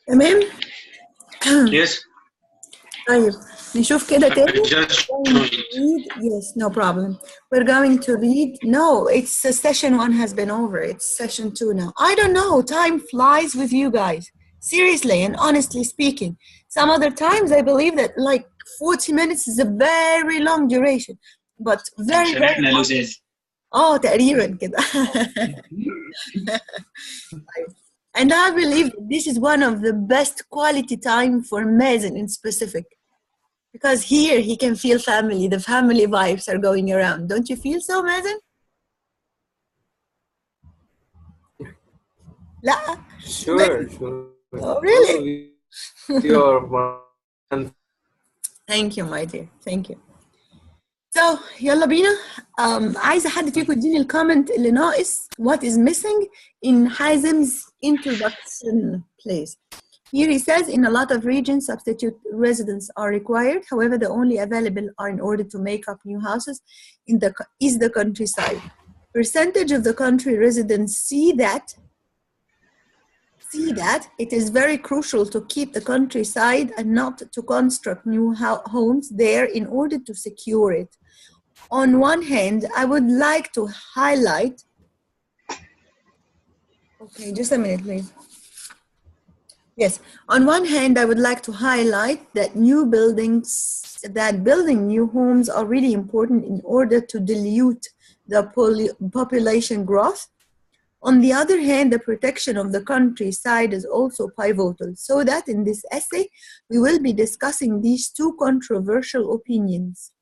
تمام. Yes. طيب نشوف كده I تاني. just Yes, no problem. We're going to read. No, it's session 1 has been over. It's session 2 now. I don't know. Time flies with you guys. Seriously and honestly speaking. Some other times I believe that like 40 minutes is a very long duration. But very, very long. تقريبا كده. And I believe this is one of the best quality time for Mazen in specific. Because here he can feel family. The family vibes are going around. Don't you feel so, Mazen? لا. Sure. Oh, really? Thank you, my dear. Thank you. So, يلا بينا. عايزة حد فيكم يديني الكومنت اللي ناقص. What is missing in Hazem's introduction, please? Here he says, in a lot of regions, substitute residents are required. However, the only available are in order to make up new houses is the countryside. Percentage of the country residents see that it is very crucial to keep the countryside and not to construct new homes there in order to secure it. On one hand, I would like to highlight. Okay, just a minute, please. Yes, on one hand, I would like to highlight that building new homes are really important in order to dilute the population growth. On the other hand, the protection of the countryside is also pivotal, so that in this essay, we will be discussing these two controversial opinions.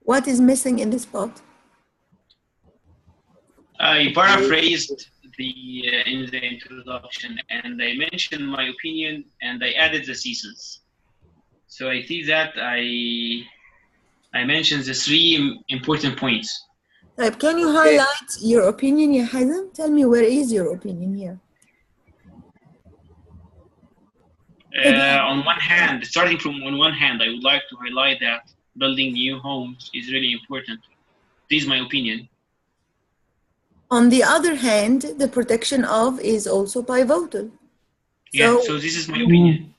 What is missing in this part? I paraphrased in the introduction, and I mentioned my opinion, and I added the thesis. So I see that I mentioned the 3 important points. Can you highlight your opinion, ya Hazem? Tell me, where is your opinion here? On one hand, starting from on one hand, I would like to highlight that building new homes is really important. This is my opinion. On the other hand, the protection of is also pivotal. So this is my opinion.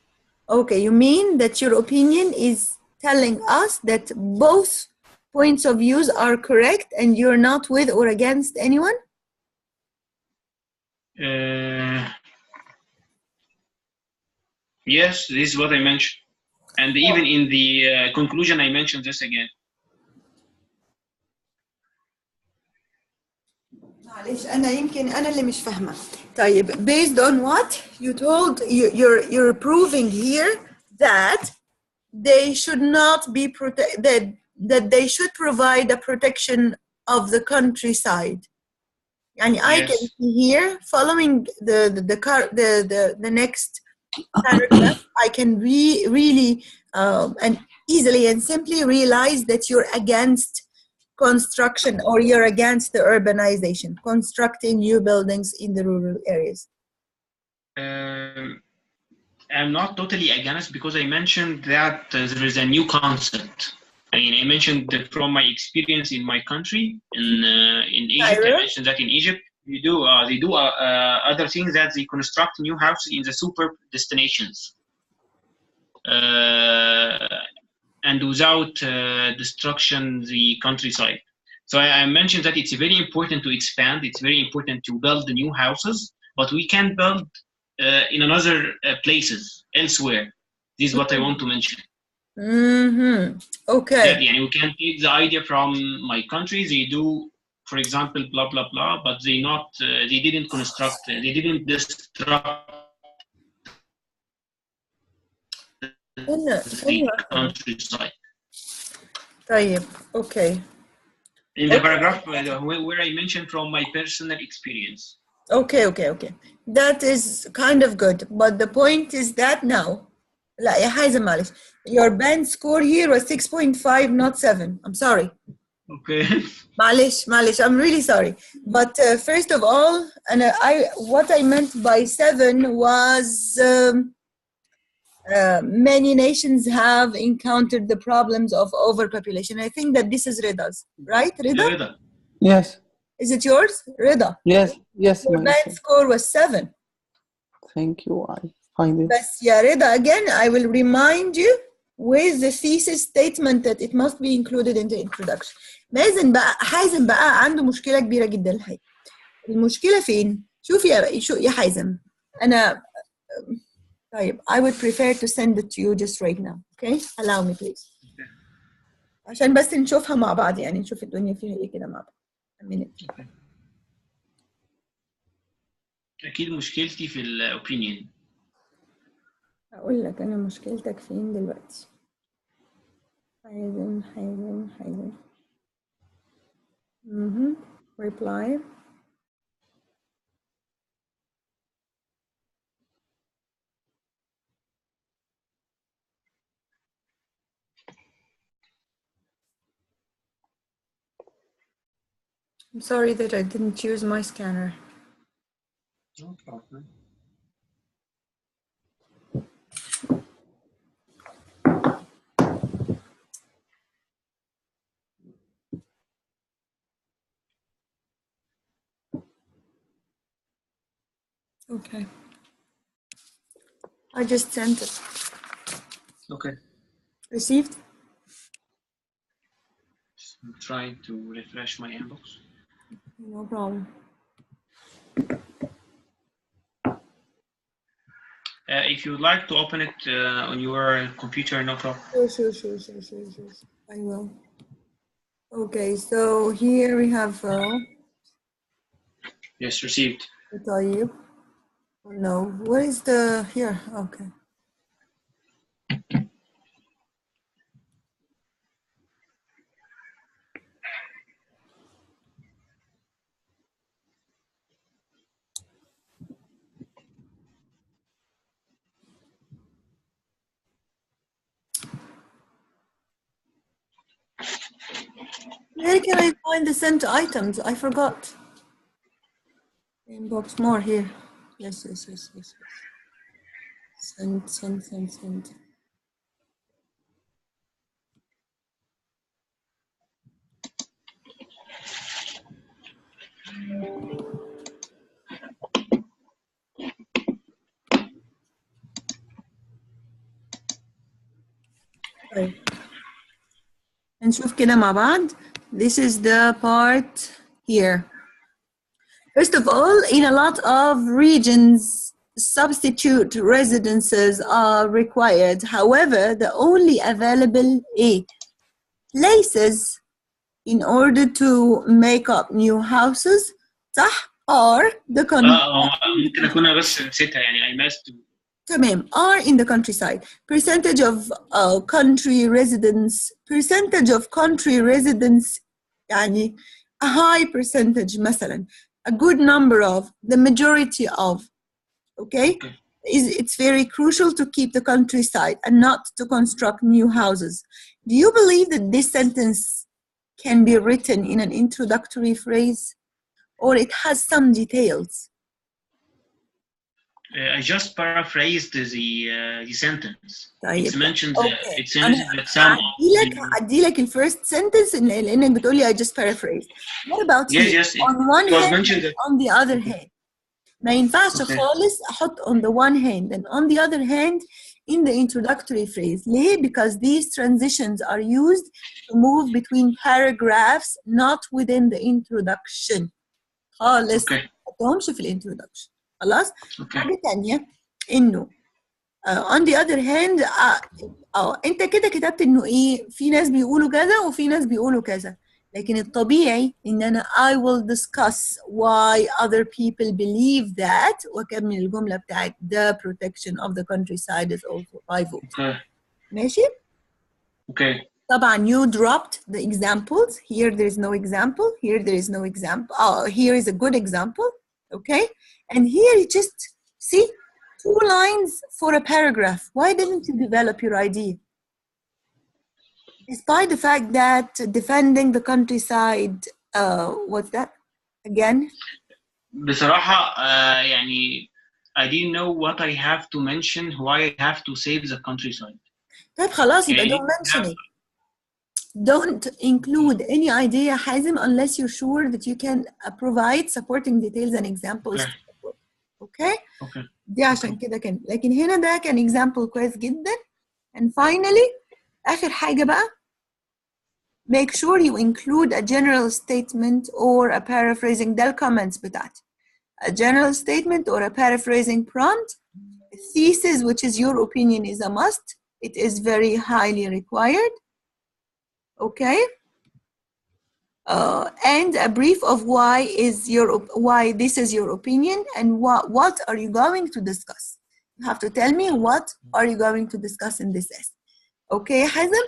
Okay, you mean that your opinion is telling us that both points of views are correct and you're not with or against anyone? Yes, this is what I mentioned. And even in the conclusion, I mentioned this again. معلش أنا اللي مش فاهمة. طيب, based on what you told, you're proving here that they should not be that they should provide the protection of the countryside. And I can see here, following the next paragraph, I can really and easily and simply realize that you're against construction, or you're against the urbanization, constructing new buildings in the rural areas. I'm not totally against, because I mentioned that there is a new concept. I mean, I mentioned that from my experience in my country, in Egypt. I mentioned that in Egypt, they do other things, that they construct new houses in the super destinations, and without destruction the countryside. So I mentioned that it's very important to expand. It's very important to build new houses, but we can build in another places elsewhere. This is what I want to mention. Okay. That, we can take the idea from my country. They do, for example, blah blah blah, but they didn't construct. They didn't destruct the countryside. طيب, okay. In the paragraph where I mentioned from my personal experience. Okay. That is kind of good. But the point is that now, لا يا حازم معلش. Your band score here was 6.5, not 7. I'm sorry. Okay. معلش, I'm really sorry. But first of all, and what I meant by 7 was many nations have encountered the problems of overpopulation. I think that this is Rida's, right? Rida? Rida. Yes. Is it yours? Rida? Yes. Yes. Your band score was 7. Thank you. I find it. بس يا Rida, again, I will remind you with the thesis statement that it must be included in the introduction. حازم بقى عنده مشكلة كبيرة جدا الحقيقة. المشكلة فين؟ شوف يا حازم، أنا طيب I would prefer to send it to you just right now. Okay? Allow me please. عشان بس نشوفها مع بعض، يعني نشوف الدنيا فيها ايه كده مع بعض. A minute. أكيد مشكلتي في الأوبينيون. هقول لك أنا مشكلتك فين دلوقتي. حازم. Reply. I'm sorry that I didn't use my scanner. No problem. Okay. I just sent it. Okay. Received? I'm trying to refresh my inbox. No problem. If you would like to open it on your computer, no problem. Sure. I will. Okay, so here we have Yes, received. طيب. Oh no, what is the here? Okay. Where can I find the sent items? I forgot. Inbox more here. Yes. Send. طيب. نشوف كده مع بعض. This is the part here. First of all, in a lot of regions, substitute residences are required. However, the only available places in order to make up new houses صح are the ممكن أكون أنا بس نسيتها يعني I missed. تمام are in the countryside. Percentage of country residents يعني a high percentage مثلا a good number of, the majority of, okay? It's very crucial to keep the countryside and not to construct new houses. Do you believe that this sentence can be written in an introductory phrase or it has some details? I just paraphrased the sentence. طيب. It's mentioned okay. it says that some هعدي لك الفيرست sentence لانك بتقولي I just paraphrased. What about yes, on one it was hand mentioned that. on the other hand ما ينفعش خالص احط on the one hand and on the other hand in the introductory phrase. ليه؟ Because these transitions are used to move between paragraphs not within the introduction. خالص ما تحطهمش في الانترودكشن. خلاص؟ حاجة تانية إنه on the other hand أنت كده كتبت إنه إيه؟ في ناس بيقولوا كذا وفي ناس بيقولوا كذا. لكن الطبيعي إن أنا I will discuss why other people believe that وأكمل الجملة بتاعت the protection of the countryside is also by vote. ماشي؟ طبعا you dropped the examples. Here there is no example. Here there is no example. Here is a good example. okay? And here you just see 2 lines for a paragraph. Why didn't you develop your idea? Despite the fact that defending the countryside, what's that again? بصراحة يعني I didn't know what I have to mention, why I have to save the countryside. طيب خلاص يبقى يعني don't mention it. Don't include any idea, Hazim, unless you're sure that you can provide supporting details and examples. Okay? Okay. دي عشان كده كان، لكن هنا ده كان example كويس جدا. And finally, آخر حاجة بقى, make sure you include a general statement or a paraphrasing. ده الcomments بتاعتي. A general statement or a paraphrasing prompt. A thesis, which is your opinion, is a must. It is very highly required. Okay? And a brief of why this is your opinion and what are you going to discuss. You have to tell me what are you going to discuss in this essay. Okay, Hazem?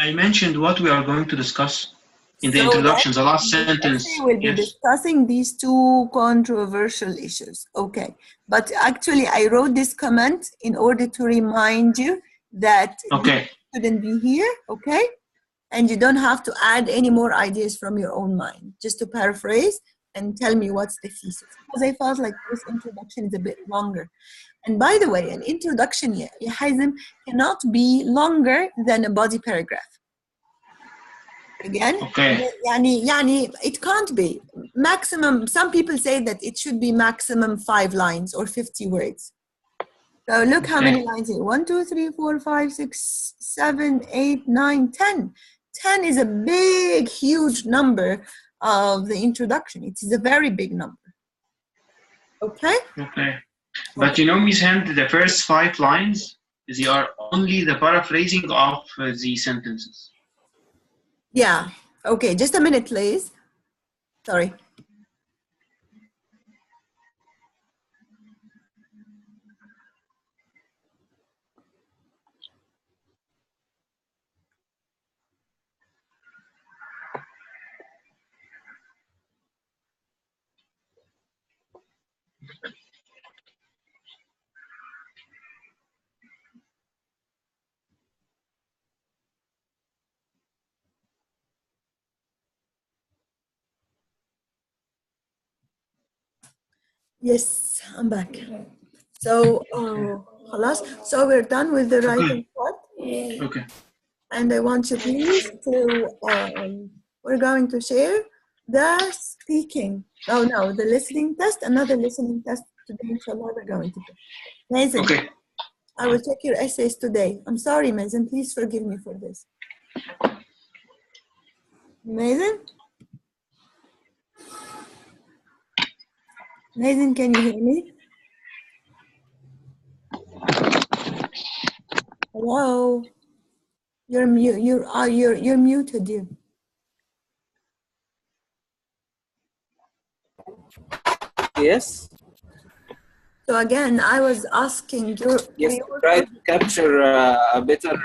I mentioned what we are going to discuss in the introduction, the last sentence. We will be discussing these 2 controversial issues. Okay, but actually I wrote this comment in order to remind you that okay. you shouldn't be here, okay? And you don't have to add any more ideas from your own mind, just to paraphrase and tell me what's the thesis. Because I felt like this introduction is a bit longer. And by the way, an introduction, Hazem, cannot be longer than a body paragraph. Again, okay. يعني it can't be. Maximum, some people say that it should be maximum 5 lines or 50 words. So look how many lines here. 1, 2, 3, 4, 5, 6, 7, 8, 9, 10. 10 is a big, huge number of the introduction. It is a very big number. Okay? Okay. But you know, Ms. Hand, the first 5 lines, they are only the paraphrasing of the sentences. Yeah. Okay, just a minute, please. Sorry. Yes, I'm back. So, so we're done with the writing part. Okay. And I want you please to, we're going to share the speaking. Oh no, the listening test, another listening test today, inshallah, we're going to do. Mazen, okay. I will check your essays today. I'm sorry, Mazen, please forgive me for this. Mazen? Mazen, can you hear me? Hello? You're muted, you. Yes. So again, I was asking you. Yes, try to capture a better.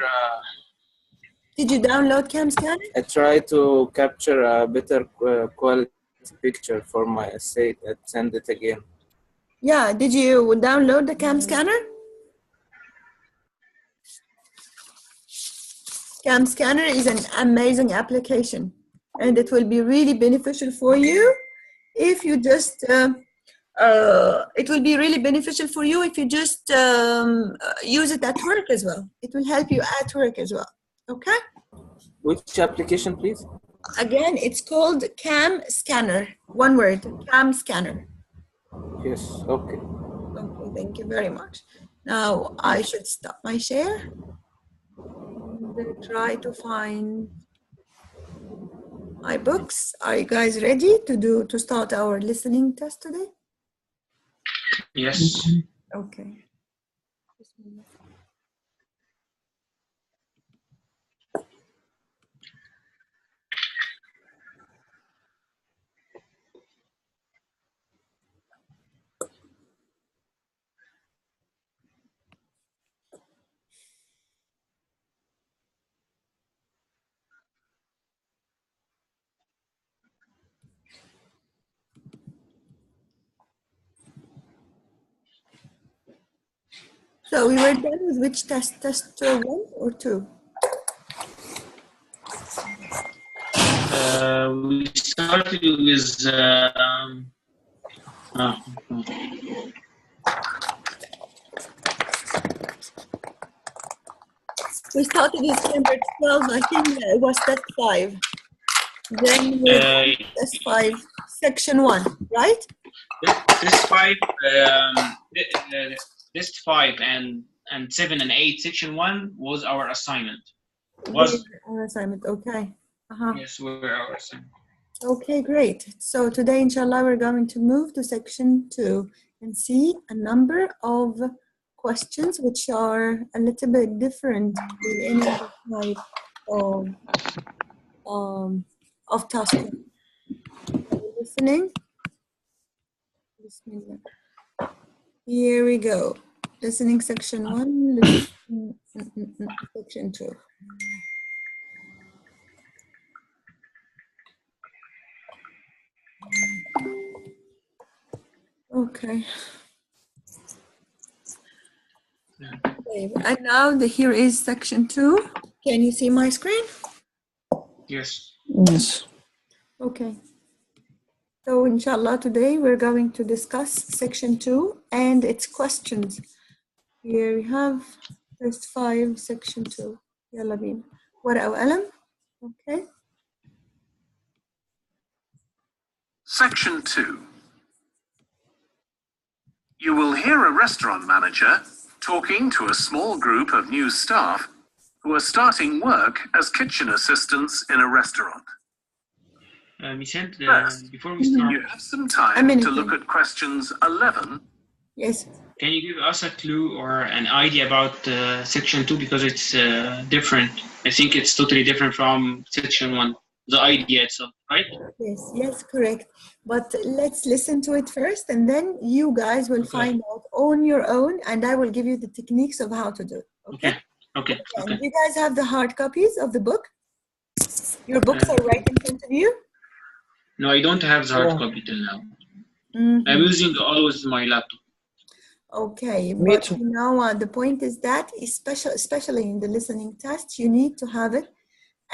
Did you download Cam Scanner? I try to capture a better quality picture for my essay and send it again. Yeah, did you download the Cam Scanner? Cam Scanner is an amazing application, and it will be really beneficial for you if you just. It will be really beneficial for you if you just use it at work as well. It will help you at work as well. Okay. Which application, please? Again, it's called Cam Scanner. One word, Cam Scanner. Yes. Okay. Okay. Thank you very much. Now I should stop my share. And try to find my books. Are you guys ready to start our listening test today? Yes. Okay. So we were done with which test? Test 1 or 2? We started with We started with number 12, I think it was test 5. Then we test 5, section 1, right? Test 5, test 5 and 7 and 8, section 1 was our assignment. Our assignment, okay. Yes, were our assignment. Okay, great. So today, inshallah, we're going to move to section 2 and see a number of questions which are a little bit different than any other type of task. Are you listening? Bismillah. Here we go. Listening section 1, listening, section 2. Okay. Okay. And now here is section 2. Can you see my screen? Yes. Yes. Okay. So inshallah today we're going to discuss section 2 and its questions. Here we have test 5, section 2. Yalla bina. Wara wa alam. Okay. Section 2. You will hear a restaurant manager talking to a small group of new staff who are starting work as kitchen assistants in a restaurant. First, before we start, you have some time to look at questions 11. Yes. Can you give us a clue or an idea about section 2 because it's different? I think it's totally different from section 1, the idea itself, right? Yes, correct. But let's listen to it first and then you guys will find out on your own and I will give you the techniques of how to do it. Okay. And you guys have the hard copies of the book? Your books are right in front of you? No, I don't have the hard copy till now. I'm using always my laptop. Okay, Me but too. you know the point is that especially in the listening test, you need to have it,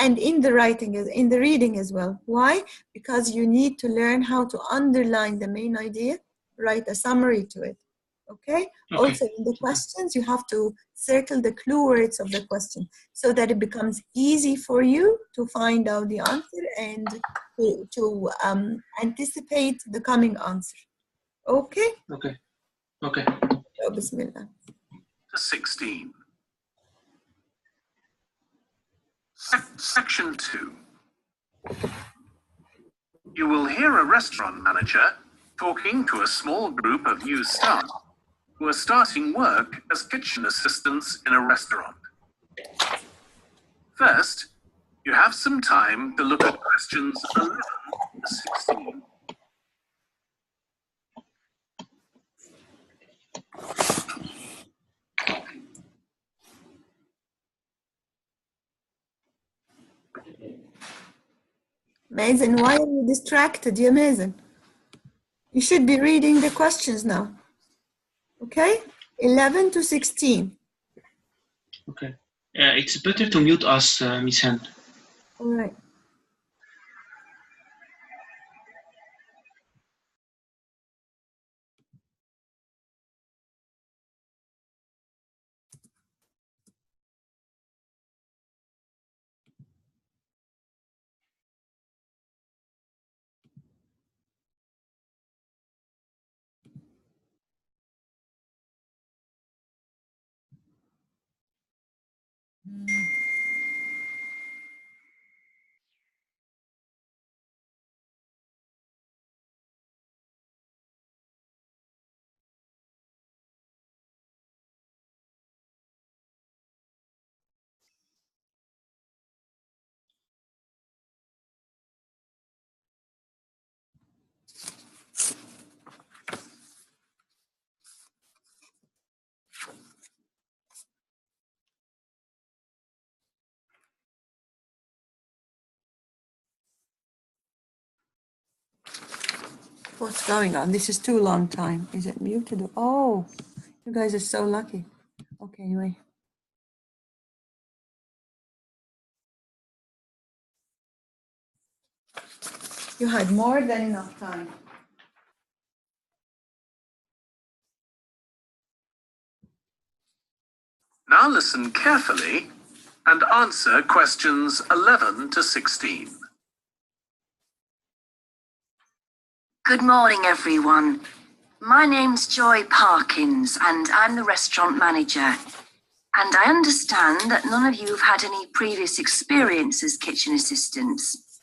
and in the writing, in the reading as well. Why? Because you need to learn how to underline the main idea, write a summary to it. Okay. Also, in the questions, you have to circle the clue words of the question so that it becomes easy for you to find out the answer and to anticipate the coming answer. Okay. Okay. So, Bismillah. 16. Section 2. You will hear a restaurant manager talking to a small group of new staff who are starting work as kitchen assistants in a restaurant. First, you have some time to look at questions 11 to 16. Mazen, why are you distracted? You're Mazen. You should be reading the questions now. Okay? 11 to 16. Okay. It's better to mute us, Miss Hand. All right. What's going on? This is too long time. Is it muted? Oh, you guys are so lucky. Okay, anyway. You had more than enough time. Now listen carefully and answer questions 11 to 16. Good morning, everyone. My name's Joy Parkins, and I'm the restaurant manager. And I understand that none of you have had any previous experience as kitchen assistants.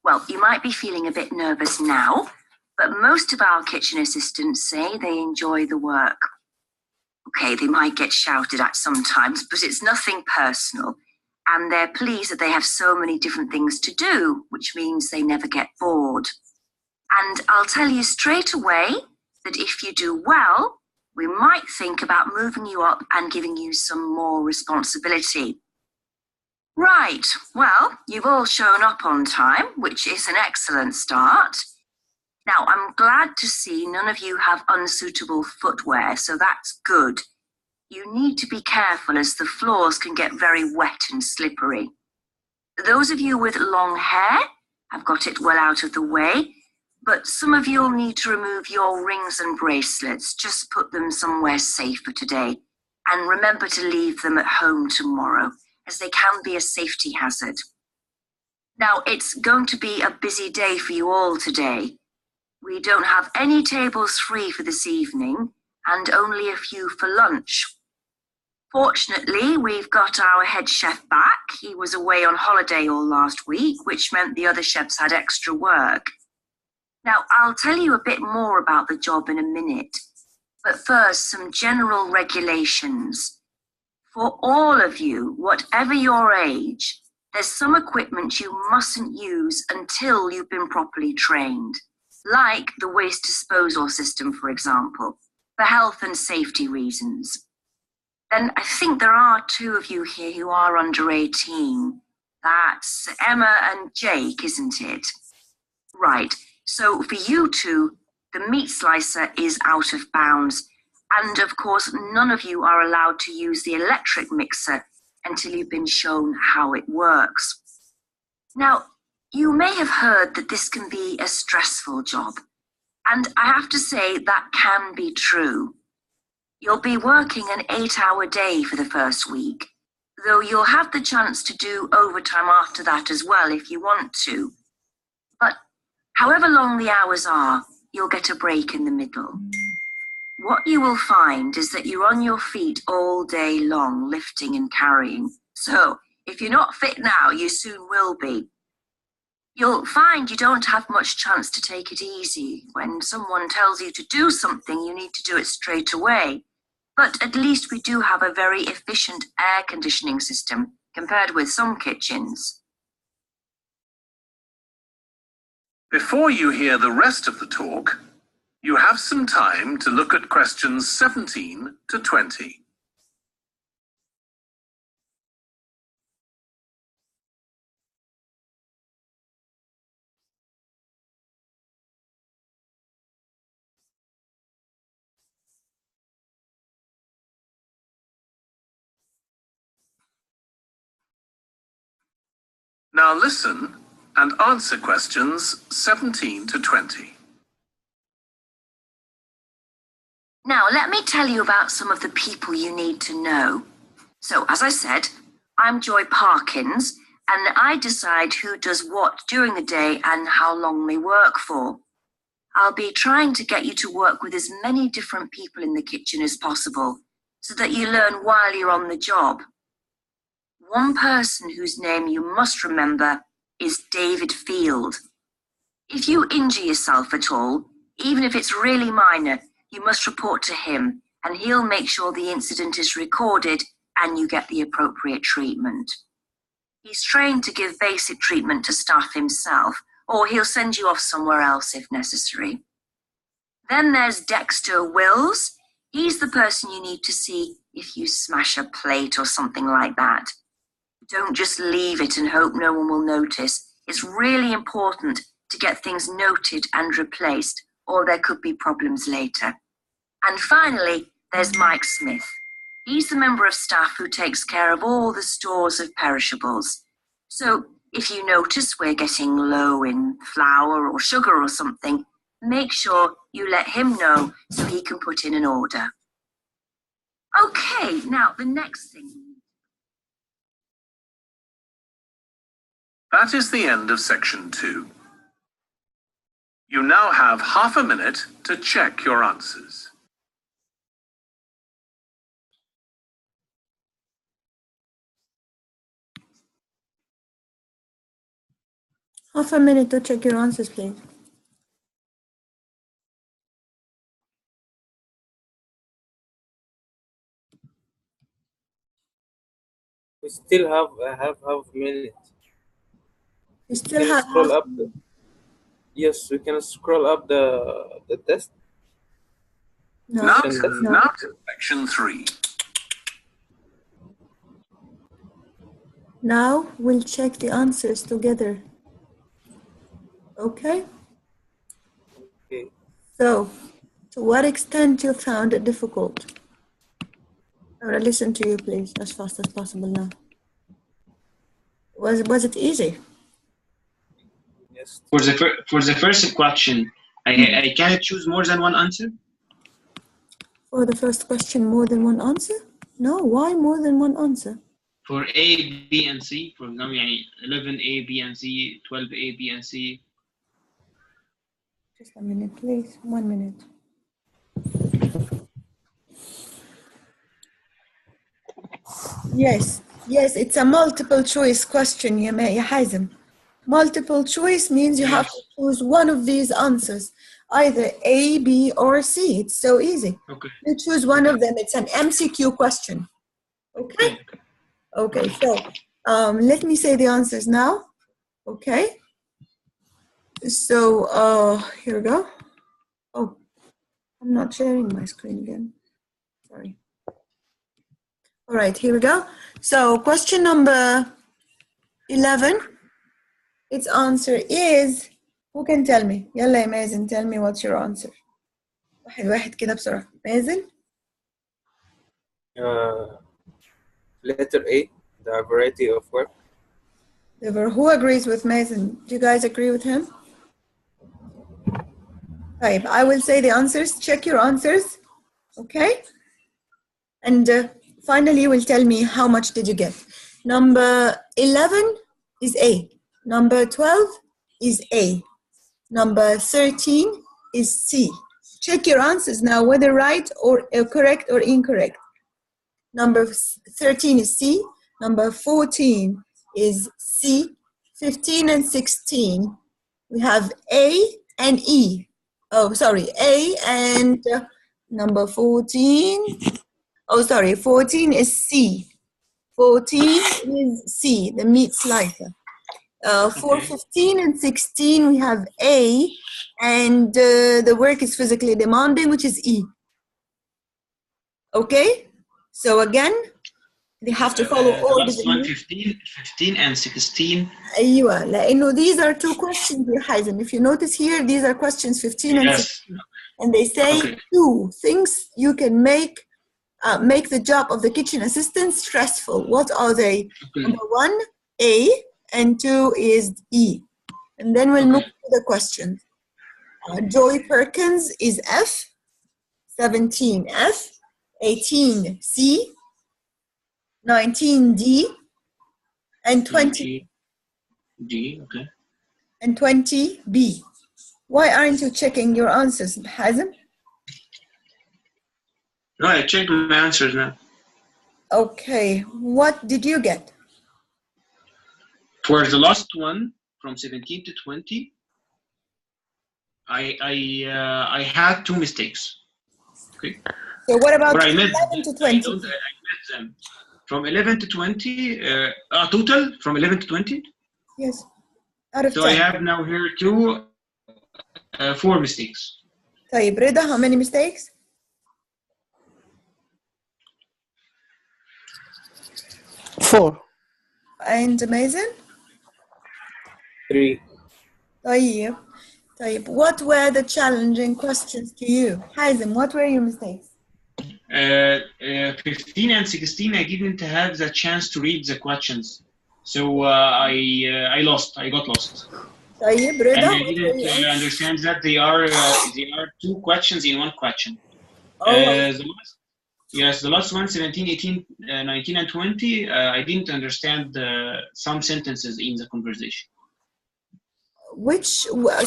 Well, you might be feeling a bit nervous now, but most of our kitchen assistants say they enjoy the work. Okay, they might get shouted at sometimes, but it's nothing personal. And they're pleased that they have so many different things to do, which means they never get bored. And I'll tell you straight away that if you do well, we might think about moving you up and giving you some more responsibility. Right, well, you've all shown up on time, which is an excellent start. Now, I'm glad to see none of you have unsuitable footwear, so that's good. You need to be careful as the floors can get very wet and slippery. Those of you with long hair have got it well out of the way, but some of you will need to remove your rings and bracelets. Just put them somewhere safer today. And remember to leave them at home tomorrow, as they can be a safety hazard. Now, it's going to be a busy day for you all today. We don't have any tables free for this evening, and only a few for lunch. Fortunately, we've got our head chef back. He was away on holiday all last week, which meant the other chefs had extra work. Now, I'll tell you a bit more about the job in a minute, but first, some general regulations. For all of you, whatever your age, there's some equipment you mustn't use until you've been properly trained, like the waste disposal system, for example, for health and safety reasons. Then I think there are 2 of you here who are under 18. That's Emma and Jake, isn't it? Right. So for you 2, the meat slicer is out of bounds. And of course, none of you are allowed to use the electric mixer until you've been shown how it works. Now, you may have heard that this can be a stressful job. And I have to say that can be true. You'll be working an 8-hour day for the first week, though you'll have the chance to do overtime after that as well if you want to. But however long the hours are, you'll get a break in the middle. What you will find is that you're on your feet all day long, lifting and carrying. So if you're not fit now, you soon will be. You'll find you don't have much chance to take it easy. When someone tells you to do something, you need to do it straight away. But at least we do have a very efficient air conditioning system compared with some kitchens. Before you hear the rest of the talk, you have some time to look at questions 17 to 20. Now listen and answer questions 17 to 20. Now, let me tell you about some of the people you need to know. So, as I said, I'm Joy Parkins, and I decide who does what during the day and how long they work for. I'll be trying to get you to work with as many different people in the kitchen as possible, so that you learn while you're on the job. One person whose name you must remember is David Field. If you injure yourself at all, even if it's really minor, you must report to him, and he'll make sure the incident is recorded and you get the appropriate treatment. He's trained to give basic treatment to staff himself, or he'll send you off somewhere else if necessary. Then there's Dexter Wills. He's the person you need to see if you smash a plate or something like that. Don't just leave it and hope no one will notice. It's really important to get things noted and replaced, or there could be problems later. And finally, there's Mike Smith. He's the member of staff who takes care of all the stores of perishables. So if you notice we're getting low in flour or sugar or something, make sure you let him know so he can put in an order. Okay, now the next thing. That is the end of section 2. You now have half a minute to check your answers. Half a minute to check your answers, please. We still have half a minute. You still Can you have scroll half. up? Yes, we can scroll up the test. No. Now, No. now to section 3. Now we'll check the answers together. Okay? Okay. So, to what extent you found it difficult? I want to listen to you, please, as fast as possible now. Was it easy? Yes. For the first question, I can choose more than one answer? For the first question, more than one answer? No, why more than one answer? For A, B, and C, for example, 11A, B, and C, 12A, B, and C. Just a minute, please. 1 minute. Yes, it's a multiple choice question, ya Hazem. Multiple choice means you have to choose one of these answers, either A, B, or C. It's so easy. Okay. You choose one of them. It's an MCQ question. Okay? Okay, so let me say the answers now. Okay? So here we go. Oh, I'm not sharing my screen again. Sorry. All right, here we go. So question number 11, its answer is, who can tell me? يلا يا مازن, tell me what's your answer. واحد كده بسرعة. مازن? Letter A, the variety of work. Who agrees with Mason? Do you guys agree with him? طيب, I will say the answers. Check your answers. Okay? And finally, you will tell me how much did you get. Number 11 is A. Number 12 is A. Number 13 is C. Check your answers now, whether right or correct or incorrect. Number 13 is C. Number 14 is C. 15 and 16, we have A and E. Oh, sorry, A and number 14. Oh, sorry, 14 is C. 14 is C, the meat slicer. For 15 and 16, we have A, and the work is physically demanding, which is E. Okay? So again, they have to follow all the last one, 15 and 16. أيوة, لأنه these are two questions here, Haizan. If you notice here, these are questions 15 and 16. And they say two things you can make the job of the kitchen assistant stressful. What are they? Number 1, A, and 2 is E. And then we'll move to the questions. Joy Perkins is F, 17 F, 18 C, 19 D, and 20 D, okay. And 20 B. Why aren't you checking your answers, Hazem? No, I checked my answers now. Okay, what did you get? For the last one, from 17 to 20, I had 2 mistakes. Okay. So what about 11 to 20? I met them. From 11 to 20, total from 11 to 20? Yes. Out of 10. So I have now here 4 mistakes. طيب, Rida, how many mistakes? 4. And Mazen? 3. طيب. What were the challenging questions to you? Hazem, what were your mistakes? 15 and 16, I didn't have the chance to read the questions, so I got lost. طيب And رضا I what didn't were you answering? understand that they are two questions in one question. Oh, The last one, 17, 18, 19, and 20, I didn't understand some sentences in the conversation. which one?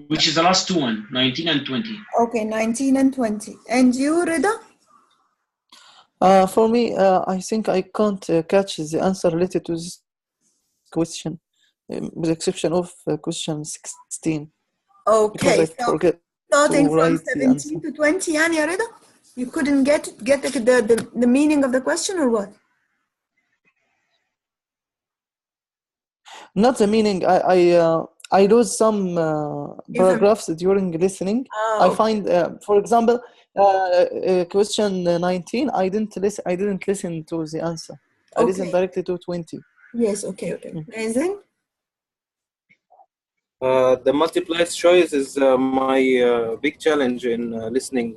Which is the last one, 19 and 20. Okay, 19 and 20. And you, Rida? For me, I think I can't catch the answer related to this question, with the exception of question 16, because Okay, I so forget starting to from write the answer. 17 to 20, يعني يا رضا? You couldn't get the meaning of the question or what? Not the meaning. I lose some paragraphs during listening. I okay. find, for example, question 19. I didn't listen to the answer. I listened directly to 20. Yes. Okay. Amazing. The multiple choice is my big challenge in listening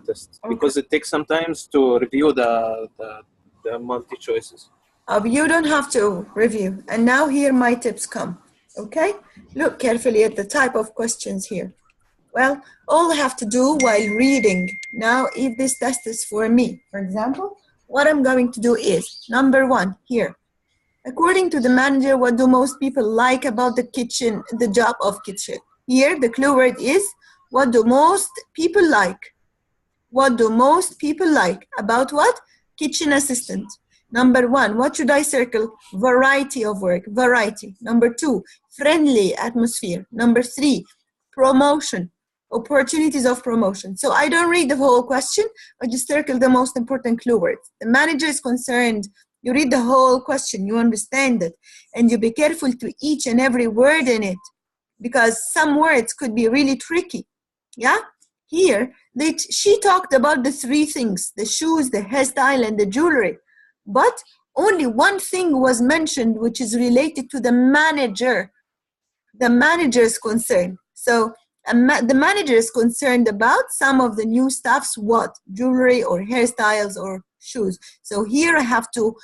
test, because it takes some time to review the multi choices. You don't have to review. And now here my tips come. Okay? Look carefully at the type of questions here. Well, all I have to do while reading, now if this test is for me, for example, what I'm going to do is, number 1, here. According to the manager, what do most people like about the kitchen, the job of kitchen? Here, the clue word is, what do most people like? What do most people like? About what? Kitchen assistant. Number 1, what should I circle? Variety of work, variety. Number 2, friendly atmosphere. Number 3, promotion, opportunities of promotion. So I don't read the whole question, I just circle the most important clue words. The manager is concerned, you read the whole question, you understand it, and you be careful to each and every word in it, because some words could be really tricky. Yeah? Here, she talked about the 3 things, the shoes, the hairstyle, and the jewelry. But only one thing was mentioned, which is related to the manager's concern. So the manager is concerned about some of the new stuff's what? Jewelry or hairstyles or shoes. So here I have to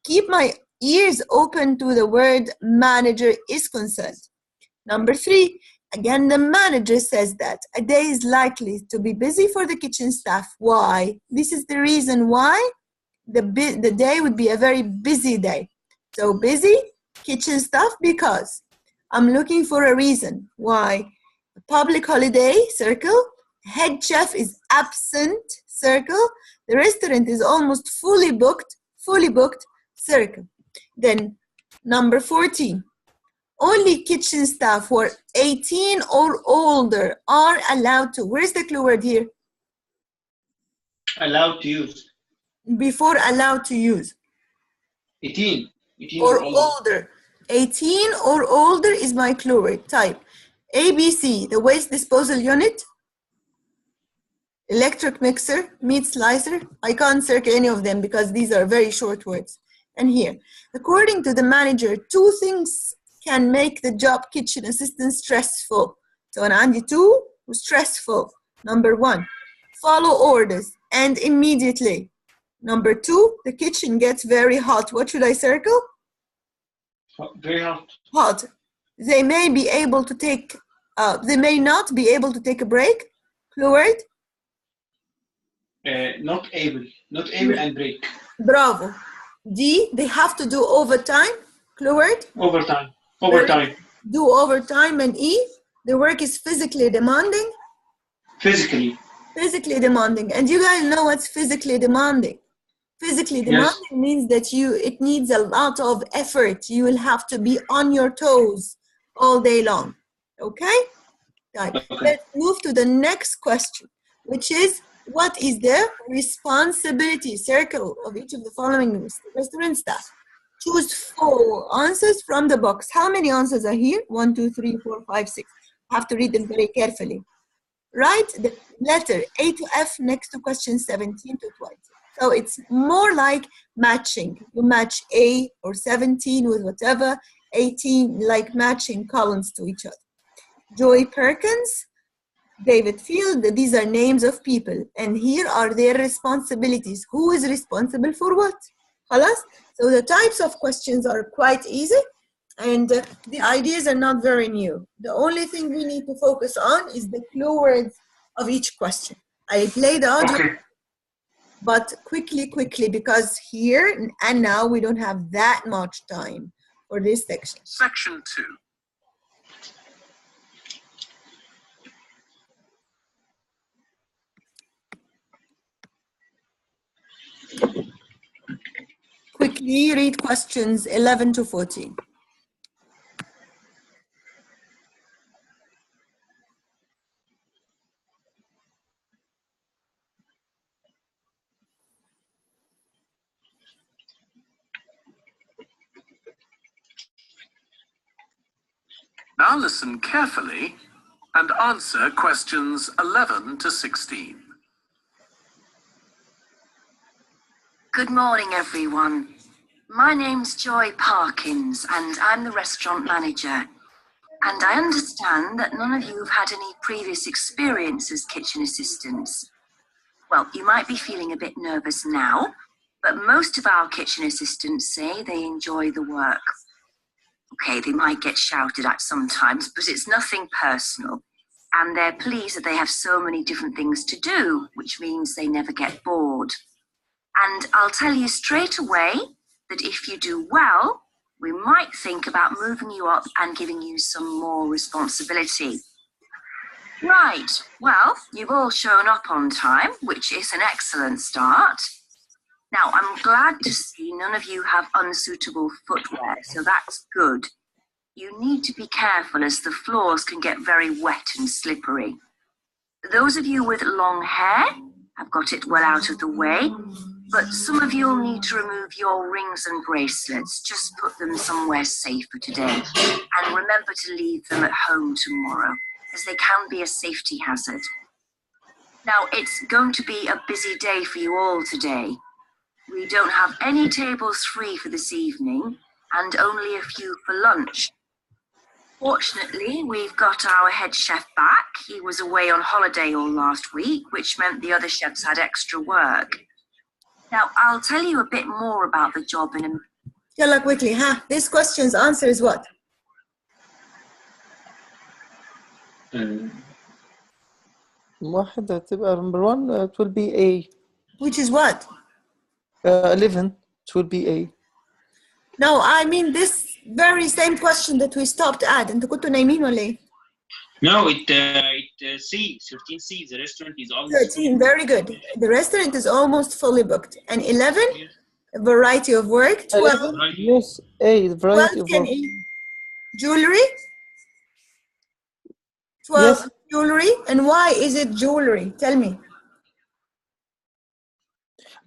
keep my ears open to the word manager is concerned. Number 3, again, the manager says that a day is likely to be busy for the kitchen staff. Why? This is the reason why the day would be a very busy day. So busy, kitchen staff, because I'm looking for a reason. Why? A public holiday, circle. Head chef is absent, circle. The restaurant is almost fully booked, circle. Then number 14. Only kitchen staff who are 18 or older are allowed to. Where's the clue word here? Allowed to use. Before allowed to use. 18 or older. 18 or older is my clue word. Type. ABC, the waste disposal unit. Electric mixer, meat slicer. I can't circle any of them because these are very short words. And here, according to the manager, 2 things can make the job kitchen assistant stressful. So أنا عندي 2 stressful. Number 1, follow orders and immediately. Number 2, the kitchen gets very hot. What should I circle? Very hot. Hot. They may be able to take, they may not be able to take a break. Clue word? Not able and break. Bravo. D, they have to do overtime. Clue word? Overtime. Do overtime. And E, the work is physically demanding. Physically demanding. And you guys know what's physically demanding. Physically demanding means that it needs a lot of effort. You will have to be on your toes all day long. Okay? Right. Let's move to the next question, which is, what is the responsibility circle of each of the following restaurant staff? Choose 4 answers from the box. How many answers are here? 1, 2, 3, 4, 5, 6. I have to read them very carefully. Write the letter A to F next to question 17 to 20. So it's more like matching. You match A or 17 with whatever, 18, like matching columns to each other. Joy Perkins, David Field. These are names of people, and here are their responsibilities. Who is responsible for what? خلاص? So the types of questions are quite easy, and the ideas are not very new. The only thing we need to focus on is the clue words of each question. I play the audio, Okay. but quickly, because here and now we don't have that much time for this section. Section 2. Quickly read questions 11 to 14. Now listen carefully and answer questions 11 to 16. Good morning, everyone. My name's Joy Parkins, and I'm the restaurant manager. And I understand that none of you have had any previous experience as kitchen assistants. Well, you might be feeling a bit nervous now, but most of our kitchen assistants say they enjoy the work. Okay, they might get shouted at sometimes, but it's nothing personal. And they're pleased that they have so many different things to do, which means they never get bored. And I'll tell you straight away that if you do well, we might think about moving you up and giving you some more responsibility. Right, well, you've all shown up on time, which is an excellent start. Now, I'm glad to see none of you have unsuitable footwear, so that's good. You need to be careful as the floors can get very wet and slippery. Those of you with long hair have got it well out of the way, but some of you will need to remove your rings and bracelets. Just put them somewhere safer today. And remember to leave them at home tomorrow, as they can be a safety hazard. Now, it's going to be a busy day for you all today. We don't have any tables free for this evening, and only a few for lunch. Fortunately, we've got our head chef back. He was away on holiday all last week, which meant the other chefs had extra work. Now, I'll tell you a bit more about the job in a minute. Yalla quickly, huh? This question's answer is what? واحدة هتبقى number 1 it will be A. Which is what? 11 it will be A. No, I mean this very same question that we stopped at. انتوا كنتوا نايمين ولا ايه? No, it C, 13C. The restaurant is almost 13, very good. The restaurant is almost fully booked. And 11, a variety of work. 12, Yes, A, the variety of work. Jewelry. 12, Yes. jewelry. And why is it jewelry? Tell me.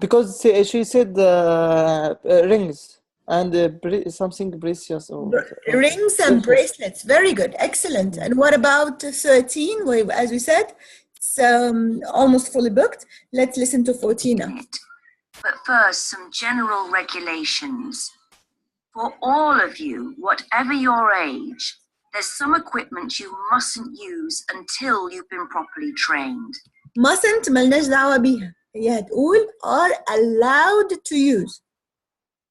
Because she said rings and something precious. Or rings and bracelets. Very good. Excellent. And what about 13? As we said, it's almost fully booked. Let's listen to 14 now. But first, some general regulations. For all of you, whatever your age, there's some equipment you mustn't use until you've been properly trained. Mustn't ملناش دعوة بيها. هي هتقول are allowed to use.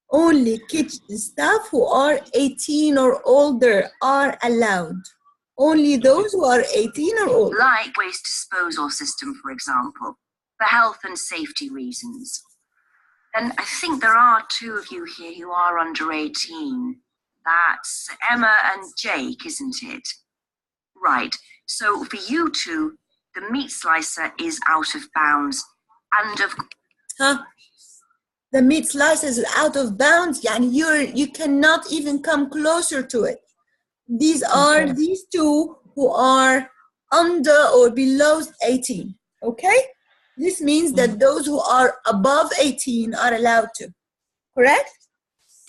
Only kitchen staff who are 18 or older are allowed. Only those who are 18 or older. Like waste disposal system, for example, for health and safety reasons. And I think there are 2 of you here who are under 18. That's Emma and Jake, isn't it? Right. So for you 2, the meat slicer is out of bounds. And of the meat slicer is out of bounds. Yani you cannot even come closer to it. These are these 2 who are under or below 18. Okay? This means that those who are above 18 are allowed to. Correct?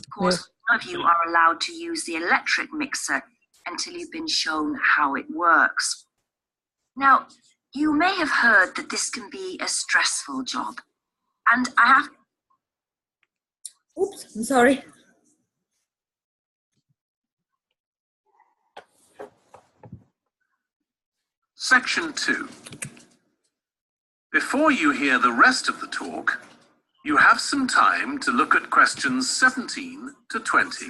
Of course, none of you are allowed to use the electric mixer until you've been shown how it works. Now, you may have heard that this can be a stressful job. And I have... Oops, I'm sorry. Section 2. Before you hear the rest of the talk, you have some time to look at questions 17 to 20.